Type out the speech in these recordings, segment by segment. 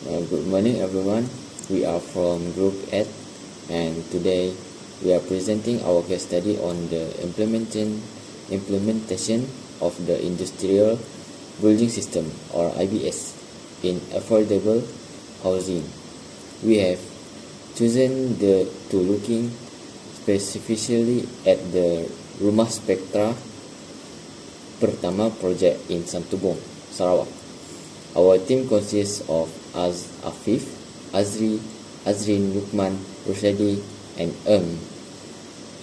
Good morning everyone, we are from Group 8 and today we are presenting our case study on the implementation of the Industrial Building System or IBS in affordable housing. We have chosen to looking specifically at the Rumah Spectra Pertama project in Santubong, Sarawak. Our team consists of Afif, Azrin, Lukman, Roshadi, and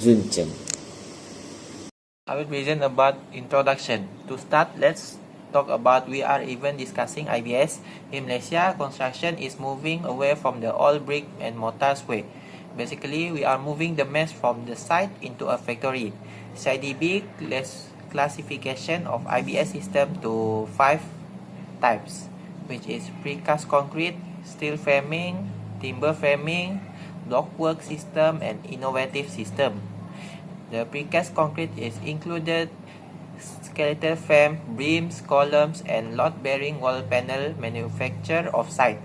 Zun Chen. I will present about introduction. To start, let's talk about we are even discussing IBS. In Malaysia, construction is moving away from the old brick and mortars way. Basically, we are moving the mesh from the site into a factory. CIDB classification of IBS system to 5 types, which is precast concrete, steel framing, timber framing, blockwork system, and innovative system. The precast concrete is included skeletal frame, beams, columns, and load-bearing wall panel manufactured off-site.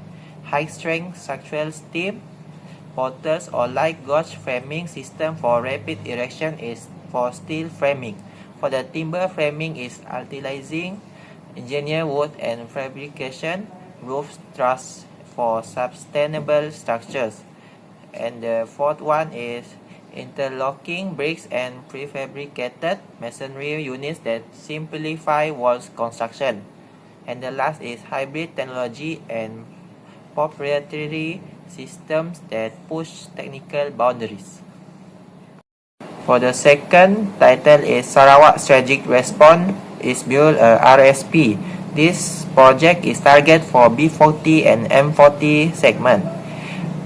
High-strength structural steel, portals, or light gauge framing system for rapid erection is for steel framing. For the timber framing is utilizing engineered wood and fabrication roof truss for sustainable structures. And the fourth one is interlocking bricks and prefabricated masonry units that simplify walls construction. And the last is hybrid technology and proprietary systems that push technical boundaries. For the second title is Sarawak Strategic Response is build a RSP. This project is target for B40 and M40 segment.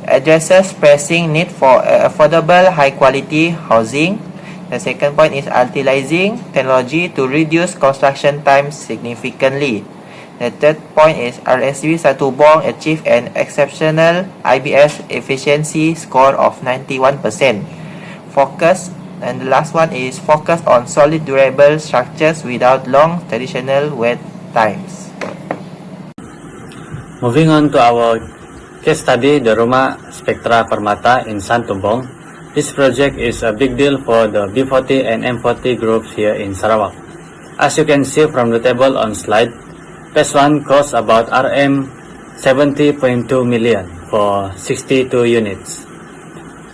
Addresses pressing need for affordable high-quality housing. The second point is utilizing technology to reduce construction time significantly. The third point is RSV Santubong achieved an exceptional IBS efficiency score of 91%. And the last one is focus on solid durable structures without long traditional wait times. Moving on to our case study, the Rumah Spectra Permata in Santubong. This project is a big deal for the B40 and M40 groups here in Sarawak. As you can see from the table on slide, phase 1 costs about RM 70.2 million for 62 units.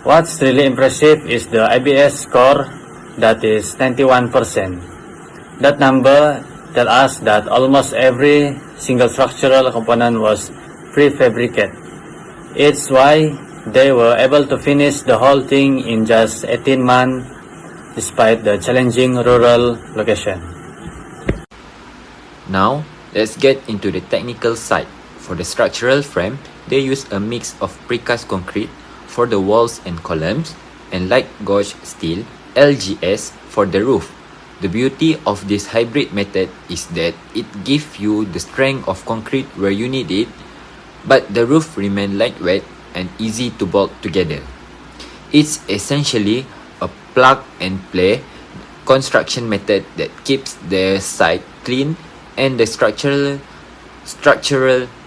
What's really impressive is the IBS score that is 91%. That number tells us that almost every single structural component was prefabricated. It's why they were able to finish the whole thing in just 18 months despite the challenging rural location. Now, let's get into the technical side. For the structural frame, they use a mix of precast concrete for the walls and columns and light gauge steel LGS for the roof. The beauty of this hybrid method is that it gives you the strength of concrete where you need it, but the roof remains lightweight and easy to bolt together. It's essentially a plug and play construction method that keeps the site clean and the structural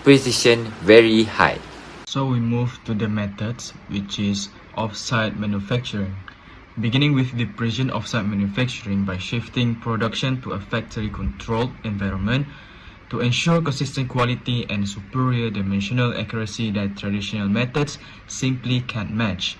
precision very high. So we move to the methods, which is off-site manufacturing. Beginning with the precision off-site manufacturing by shifting production to a factory-controlled environment to ensure consistent quality and superior dimensional accuracy that traditional methods simply can't match.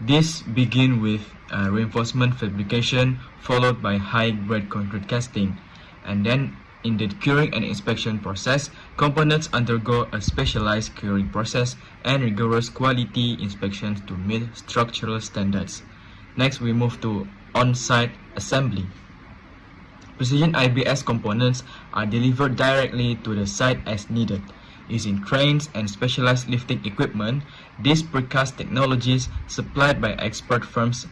This begins with reinforcement fabrication followed by high-grade concrete casting, and then in the curing and inspection process, components undergo a specialized curing process and rigorous quality inspections to meet structural standards. Next, we move to on-site assembly. Precision IBS components are delivered directly to the site as needed. Using cranes and specialized lifting equipment, these precast technologies supplied by expert firms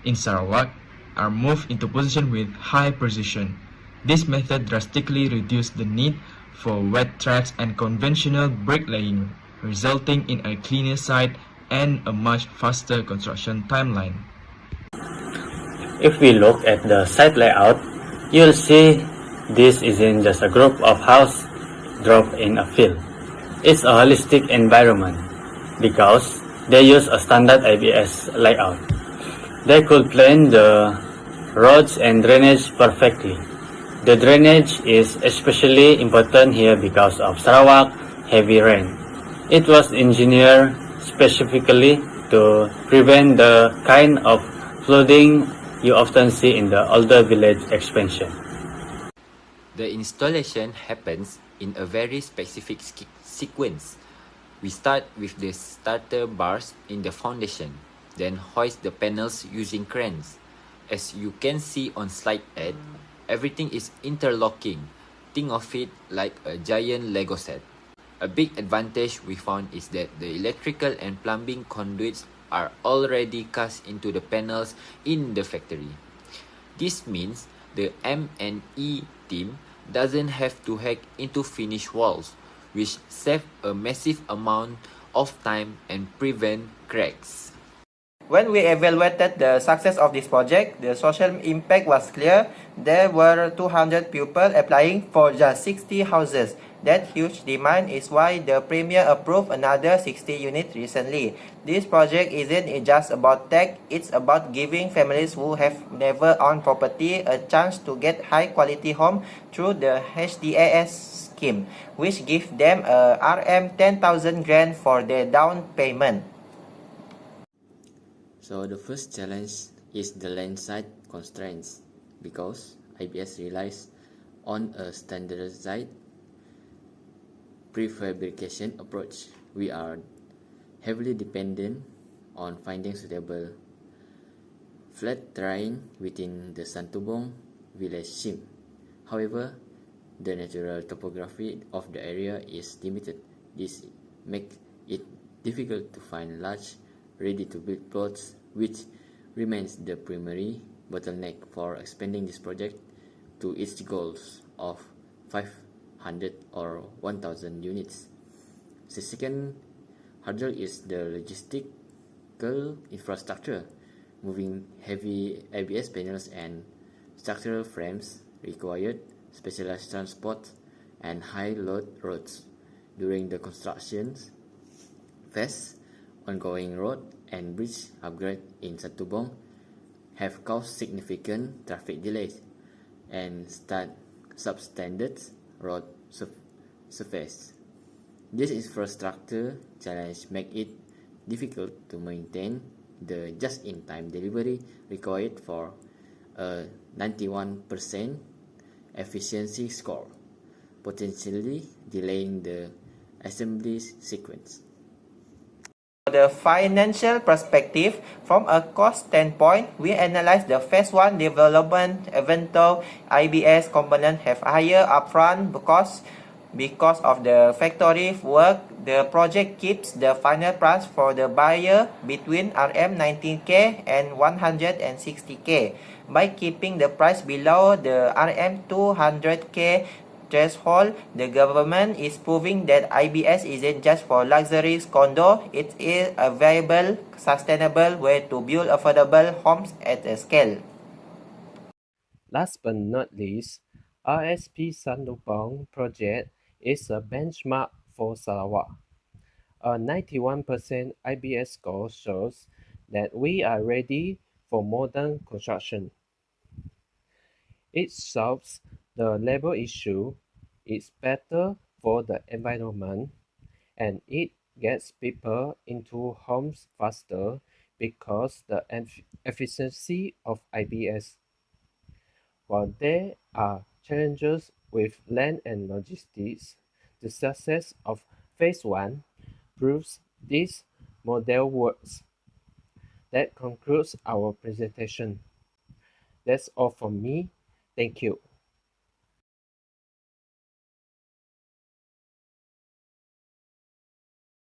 in Sarawak are moved into position with high precision. This method drastically reduced the need for wet tracks and conventional bricklaying, resulting in a cleaner site and a much faster construction timeline. If we look at the site layout, you'll see this isn't just a group of houses dropped in a field. It's a holistic environment because they use a standard IBS layout. They could plan the roads and drainage perfectly. The drainage is especially important here because of Sarawak heavy rain. It was engineered specifically to prevent the kind of flooding you often see in the older village expansion. The installation happens in a very specific sequence. We start with the starter bars in the foundation, then hoist the panels using cranes. As you can see on slide 8, everything is interlocking. Think of it like a giant Lego set. A big advantage we found is that the electrical and plumbing conduits are already cast into the panels in the factory. This means the M&E team doesn't have to hack into finished walls, which save a massive amount of time and prevent cracks. When we evaluated the success of this project, the social impact was clear. There were 200 people applying for just 60 houses. That huge demand is why the Premier approved another 60 units recently. This project isn't just about tech, it's about giving families who have never owned property a chance to get high quality home through the HDAS scheme, which gives them a RM 10,000 grant for their down payment. So the first challenge is the land side constraints because IBS relies on a standardized prefabrication approach. We are heavily dependent on finding suitable flat terrain within the Santubong village scheme. However, the natural topography of the area is limited. This makes it difficult to find large ready-to-build plots, which remains the primary bottleneck for expanding this project to its goals of 500 or 1,000 units. The second hurdle is the logistical infrastructure. Moving heavy ABS panels and structural frames required specialized transport and high-load roads. During the construction phase, ongoing road and bridge upgrade in Satubong have caused significant traffic delays and substandard road surface. This infrastructure challenge make it difficult to maintain the just-in-time delivery required for a 91% efficiency score, potentially delaying the assembly sequence. The financial perspective, from a cost standpoint, we analyze the phase 1 development. Even though IBS components have higher upfront because of the factory work, the project keeps the final price for the buyer between RM 19K and 160K. By keeping the price below the RM 200K threshold, the government is proving that IBS isn't just for luxury condo, it is a viable, sustainable way to build affordable homes at a scale. Last but not least, RSP Sandupong project is a benchmark for Sarawak. A 91% IBS score shows that we are ready for modern construction. It solves the labor issue, it's better for the environment, and it gets people into homes faster because the efficiency of IBS. While there are challenges with land and logistics, the success of Phase 1 proves this model works. That concludes our presentation. That's all from me. Thank you.